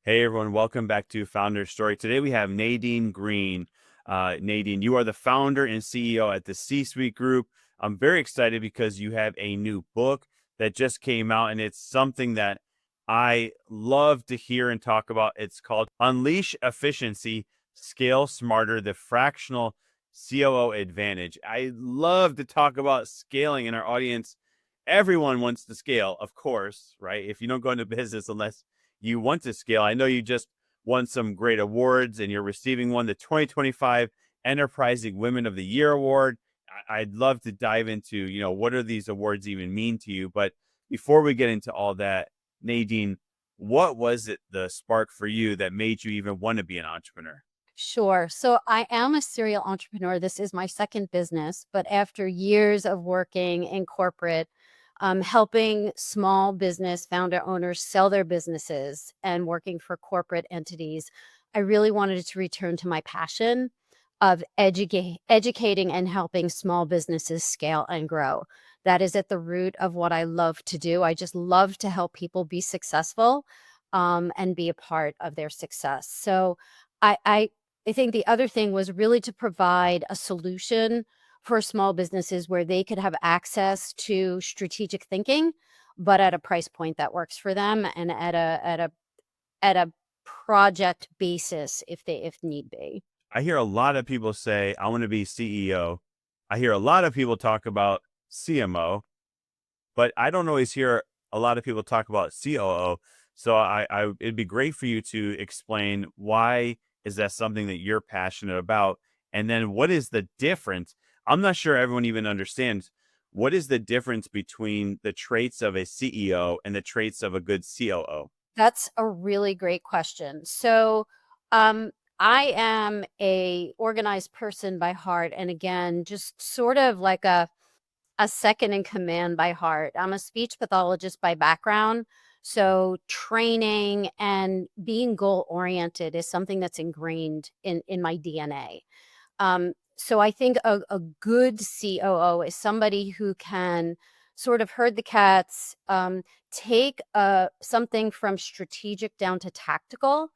Hey everyone, welcome back to Founder Story. Today we have Nadine Green. Nadine, you are the founder and CEO at the C-Suite Group. I'm very excited because you have a new book that just came out, and it's something that I love to hear and talk about. It's called Unleash Efficiency, Scale Smarter, the Fractional COO Advantage. I love to talk about scaling in our audience. Everyone wants to scale, of course, right? If you don't go into business unless you want to scale. I know you just won some great awards and you're receiving one, the 2025 Enterprising Women of the Year Award. I'd love to dive into, what do these awards even mean to you? But before we get into all that, Nadine, what was it, the spark for you that made you even want to be an entrepreneur? Sure. So I am a serial entrepreneur. This is my second business, but after years of working in corporate, helping small business founder owners sell their businesses and working for corporate entities, I really wanted to return to my passion of educating and helping small businesses scale and grow. That is at the root of what I love to do. I just love to help people be successful and be a part of their success. So I think the other thing was really to provide a solution for small businesses where they could have access to strategic thinking, but at a price point that works for them and at a project basis if need be. I hear a lot of people say, I want to be CEO. I hear a lot of people talk about CMO, but I don't always hear a lot of people talk about COO. So it'd be great for you to explain why is that something that you're passionate about, and then what is the difference? I'm not sure everyone even understands what is the difference between the traits of a CEO and the traits of a good COO. That's a really great question. So, um, I am a organized person by heart, and again, just sort of like a second in command by heart. I'm a speech pathologist by background. So training and being goal oriented is something that's ingrained in my DNA. So I think a good COO is somebody who can sort of herd the cats, take something from strategic down to tactical,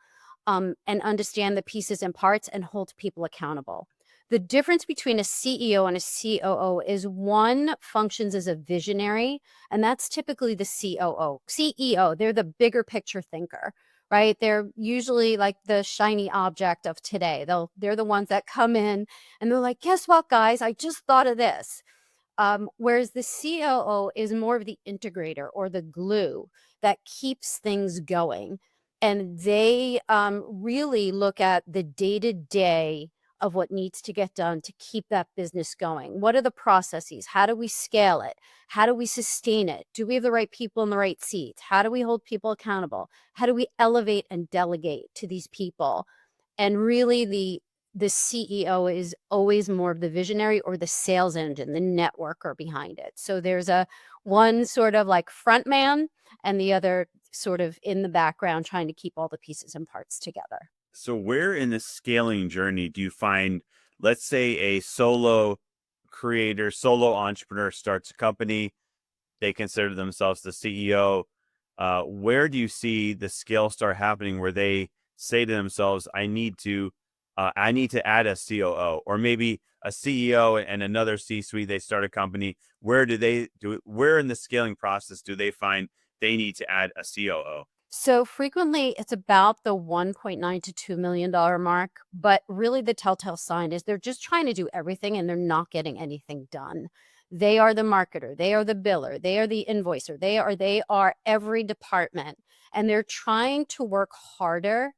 and understand the pieces and parts and hold people accountable. The difference between a CEO and a COO is one functions as a visionary, and that's typically the COO. CEO, they're the bigger picture thinker, right? They're usually like the shiny object of today. They're the ones that come in and they're like, guess what, guys? I just thought of this. Whereas the COO is more of the integrator or the glue that keeps things going. And they really look at the day to day of what needs to get done to keep that business going. What are the processes? How do we scale it? How do we sustain it? Do we have the right people in the right seats? How do we hold people accountable? How do we elevate and delegate to these people? And really the CEO is always more of the visionary or the sales engine, the networker behind it. So there's a one sort of like front man and the other sort of in the background trying to keep all the pieces and parts together. So where in the scaling journey do you find, let's say a solo creator, solo entrepreneur starts a company, they consider themselves the CEO. Where do you see the scale start happening where they say to themselves, I need to add a COO, or maybe a CEO and another C-suite, they start a company. Where in the scaling process do they find they need to add a COO? So frequently it's about the 1.9 to $2 million mark, but really the telltale sign is they're just trying to do everything and they're not getting anything done. They are the marketer, they are the biller, they are the invoicer, they are every department and they're trying to work harder,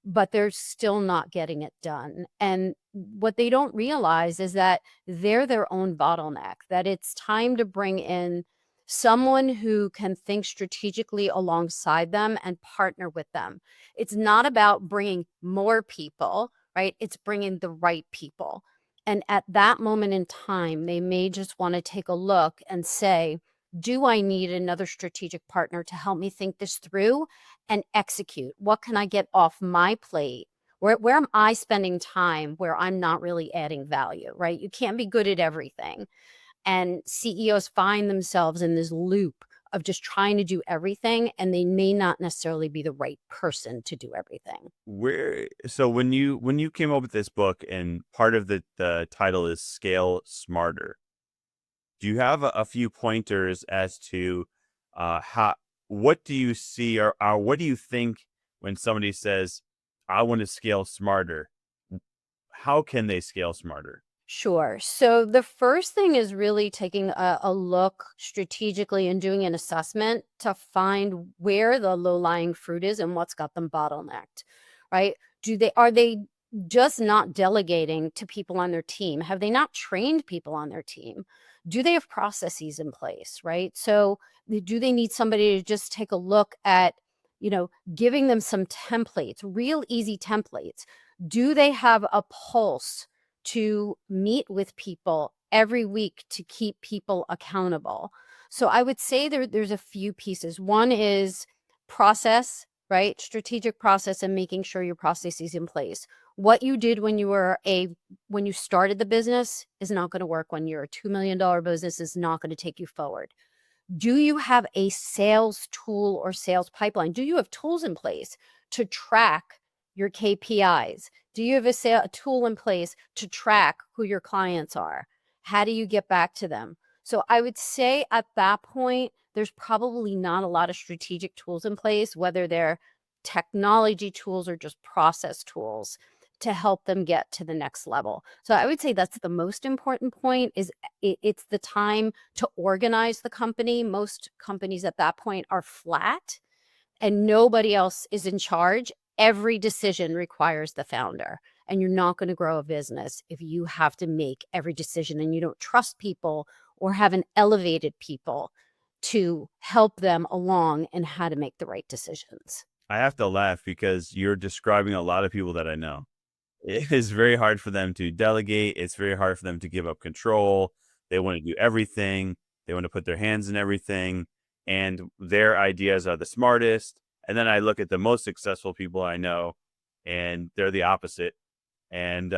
but they're still not getting it done. And what they don't realize is that they're their own bottleneck, that it's time to bring in someone who can think strategically alongside them and partner with them. It's not about bringing more people, right? It's bringing the right people. And at that moment in time, they may just want to take a look and say, do I need another strategic partner to help me think this through and execute? What can I get off my plate? Where am I spending time where I'm not really adding value, right? You can't be good at everything. And CEOs find themselves in this loop of just trying to do everything, and they may not necessarily be the right person to do everything. So when you came up with this book, and part of the title is Scale Smarter, do you have a few pointers as to how what do you see, or what do you think when somebody says, I want to scale smarter? How can they scale smarter? Sure. So the first thing is really taking a look strategically and doing an assessment to find where the low-lying fruit is and what's got them bottlenecked, right? Are they just not delegating to people on their team? Have they not trained people on their team? Do they have processes in place, right? So do they need somebody to just take a look at, giving them some templates, real easy templates? Do they have a pulse to meet with people every week to keep people accountable? So I would say there's a few pieces. One is process, right? Strategic process and making sure your process is in place. What you did when you started the business is not going to work when you're a $2 million business, is not going to take you forward. Do you have a sales tool or sales pipeline? Do you have tools in place to track your KPIs? Do you have a tool in place to track who your clients are? How do you get back to them? So I would say at that point, there's probably not a lot of strategic tools in place, whether they're technology tools or just process tools to help them get to the next level. So I would say that's the most important point, is it's the time to organize the company. Most companies at that point are flat and nobody else is in charge. Every decision requires the founder, and you're not going to grow a business if you have to make every decision and you don't trust people or haven't elevated people to help them along and how to make the right decisions. I have to laugh because you're describing a lot of people that I know. It is very hard for them to delegate. It's very hard for them to give up control. They want to do everything. They want to put their hands in everything, and their ideas are the smartest. And then I look at the most successful people I know, and they're the opposite. And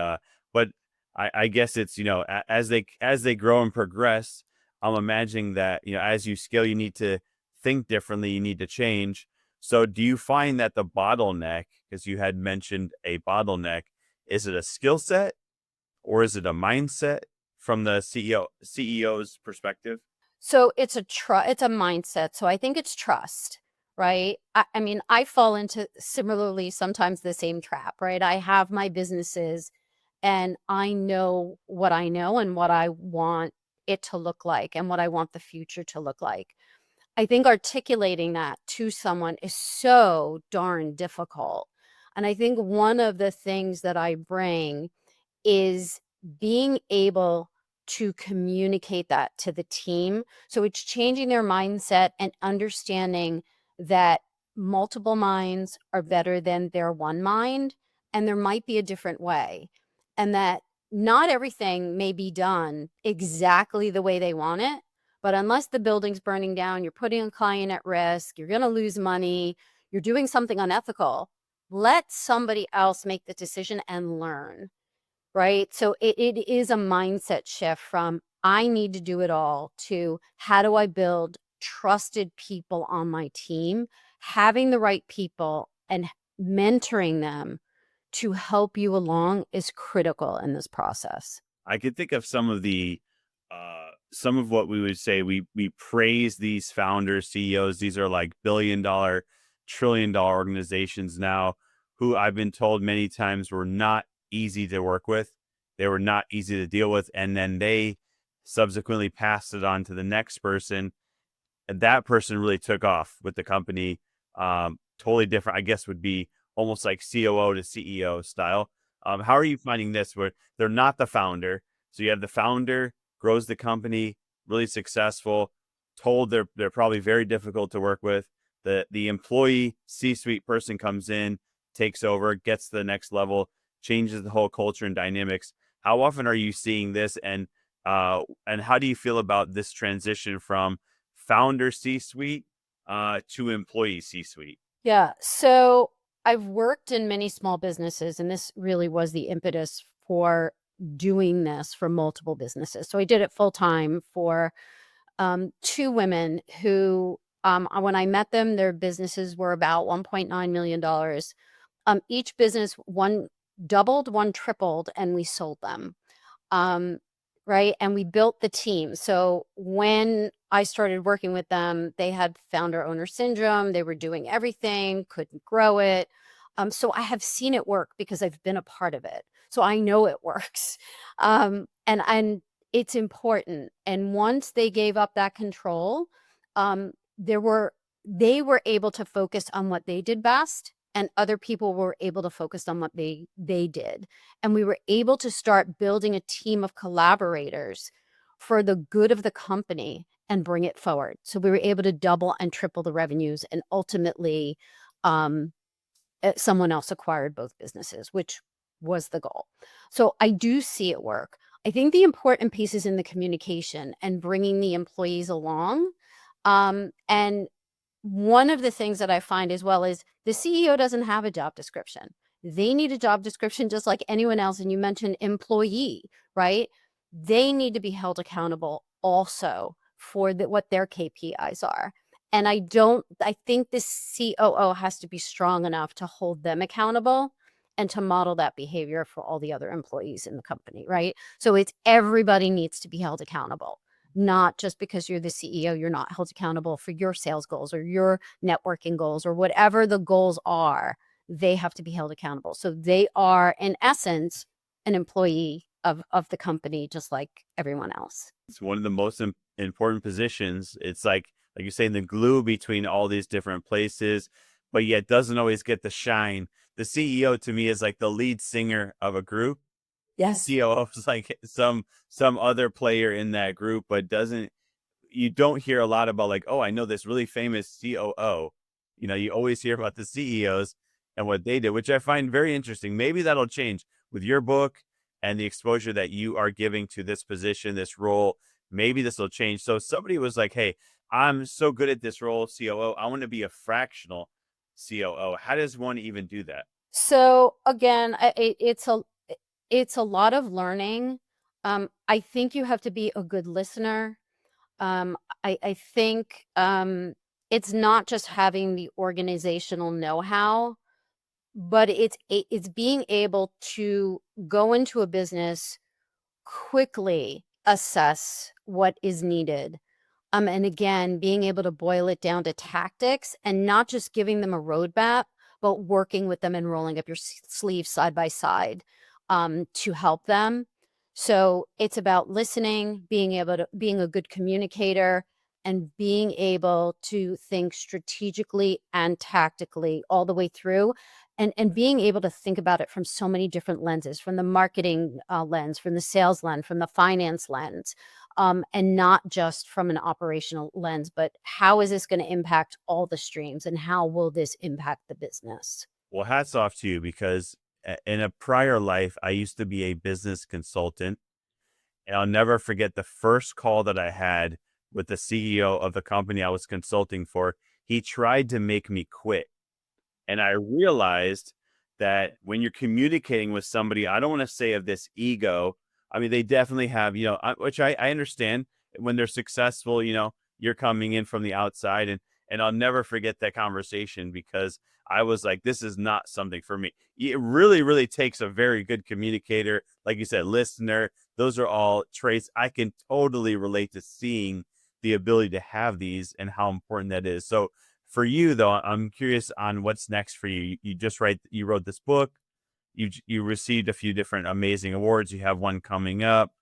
but I guess it's, as they grow and progress, I'm imagining that, as you scale, you need to think differently. You need to change. So do you find that the bottleneck, because you had mentioned a bottleneck, is it a skill set or is it a mindset from the CEO's perspective? So it's a mindset. So I think it's trust, right? I mean, I fall into similarly sometimes the same trap, right? I have my businesses and I know what I know and what I want it to look like and what I want the future to look like. I think articulating that to someone is so darn difficult. And I think one of the things that I bring is being able to communicate that to the team. So it's changing their mindset and understanding that multiple minds are better than their one mind, and there might be a different way, and that not everything may be done exactly the way they want it. But unless the building's burning down, you're putting a client at risk, you're going to lose money, you're doing something unethical, let somebody else make the decision and learn. Right? So it is a mindset shift from I need to do it all to how do I build trusted people on my team, having the right people and mentoring them to help you along is critical in this process. I could think of some of what we would say. We praise these founders, CEOs. These are like billion-dollar, trillion-dollar organizations now, who I've been told many times were not easy to work with. They were not easy to deal with, and then they subsequently passed it on to the next person, and that person really took off with the company. Totally different, I guess, would be almost like COO to CEO style. How are you finding this, where they're not the founder? So you have the founder grows the company, really successful, told they're probably very difficult to work with. The employee C-suite person comes in, takes over, gets to the next level, changes the whole culture and dynamics. How often are you seeing this, and how do you feel about this transition from founder C-suite to employee C-suite? Yeah. So I've worked in many small businesses, and this really was the impetus for doing this for multiple businesses. So I did it full time for two women who When I met them, their businesses were about $1.9 million. Each business, one doubled, one tripled, and we sold them. Right. And we built the team. So when I started working with them, they had founder owner syndrome. They were doing everything, couldn't grow it. So I have seen it work because I've been a part of it. So I know it works. And it's important. And once they gave up that control, um, there were they were able to focus on what they did best, and other people were able to focus on what they did. And we were able to start building a team of collaborators for the good of the company and bring it forward. So we were able to double and triple the revenues, and ultimately someone else acquired both businesses, which was the goal. So I do see it work. I think the important piece is in the communication and bringing the employees along. And one of the things that I find as well is the CEO doesn't have a job description. They need a job description just like anyone else. And you mentioned employee, right? They need to be held accountable also for what their KPIs are. And I think the COO has to be strong enough to hold them accountable and to model that behavior for all the other employees in the company, right? So it's everybody needs to be held accountable. Not just because you're the CEO, you're not held accountable for your sales goals or your networking goals or whatever the goals are. They have to be held accountable. So they are, in essence, an employee of the company, just like everyone else. It's one of the most important positions. It's like you're saying, the glue between all these different places, but yet doesn't always get the shine. The CEO to me is like the lead singer of a group. Yes. COO is like some other player in that group, but doesn't you don't hear a lot about like, oh, I know this really famous COO. You always hear about the CEOs and what they did, which I find very interesting. Maybe that'll change with your book and the exposure that you are giving to this position, this role. Maybe this will change. So somebody was like, hey, I'm so good at this role, COO. I want to be a fractional COO. How does one even do that? So again, it's a lot of learning. I think you have to be a good listener. I think it's not just having the organizational know-how, but it's being able to go into a business, quickly assess what is needed. And again, being able to boil it down to tactics and not just giving them a roadmap, but working with them and rolling up your sleeves side by side to help them. So it's about listening, being a good communicator, and being able to think strategically and tactically all the way through, and being able to think about it from so many different lenses, from the marketing lens, from the sales lens, from the finance lens, and not just from an operational lens, but how is this going to impact all the streams and how will this impact the business? Well, hats off to you because in a prior life, I used to be a business consultant. And I'll never forget the first call that I had with the CEO of the company I was consulting for. He tried to make me quit. And I realized that when you're communicating with somebody, I don't want to say of this ego. I mean, they definitely have, which I understand when they're successful, you're coming in from the outside. And I'll never forget that conversation because I was like, this is not something for me. It really, really takes a very good communicator, like you said, listener. Those are all traits I can totally relate to, seeing the ability to have these and how important that is. So for you though, I'm curious on what's next for you. You wrote this book. You received a few different amazing awards. You have one coming up.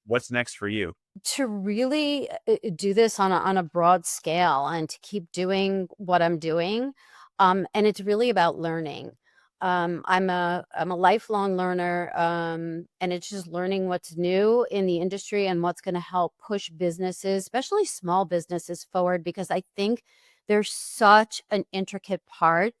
What's next for you? To really do this on a broad scale and to keep doing what I'm doing, and it's really about learning. I'm a lifelong learner, and it's just learning what's new in the industry and what's going to help push businesses, especially small businesses, forward, because I think they're such an intricate part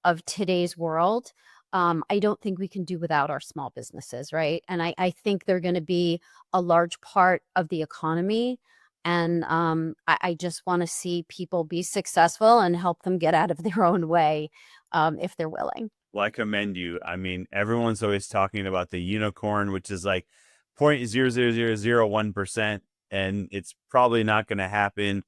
of today's world. I don't think we can do without our small businesses, right? And I think they're going to be a large part of the economy. And I just want to see people be successful and help them get out of their own way, if they're willing. Well, I commend you. I mean, everyone's always talking about the unicorn, which is like 0.00001%, and it's probably not going to happen.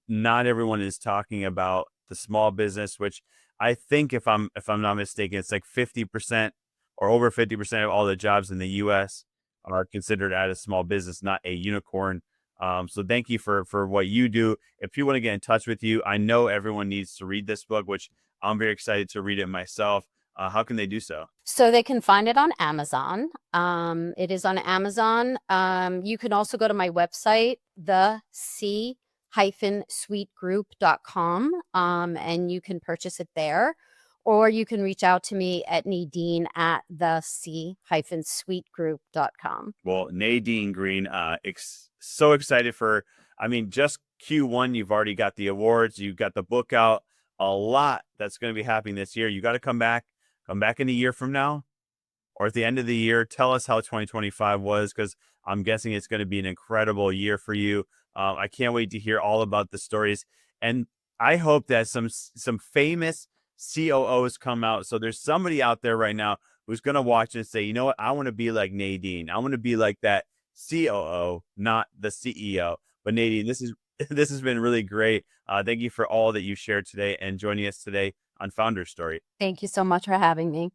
Not everyone is talking about the small business, which I think if I'm not mistaken, it's like 50% or over 50% of all the jobs in the US are considered as a small business, not a unicorn. So thank you for what you do. If you want to get in touch with you, I know everyone needs to read this book, which I'm very excited to read it myself. How can they do so? So they can find it on Amazon. It is on Amazon. You can also go to my website, the c-suitegroup.com, and you can purchase it there. Or you can reach out to me at Nadine at the c-suitegroup.com. Well, Nadine Green, so excited for, I mean, just Q1, you've already got the awards, you've got the book out, a lot that's going to be happening this year. You got to come back in a year from now or at the end of the year. Tell us how 2025 was, because I'm guessing it's going to be an incredible year for you. I can't wait to hear all about the stories. And I hope that some famous COOs come out. So there's somebody out there right now who's going to watch and say, you know what? I want to be like Nadine. I want to be like that COO, not the CEO. But Nadine, this is this has been really great. Thank you for all that you shared today and joining us today on Founder Story. Thank you so much for having me.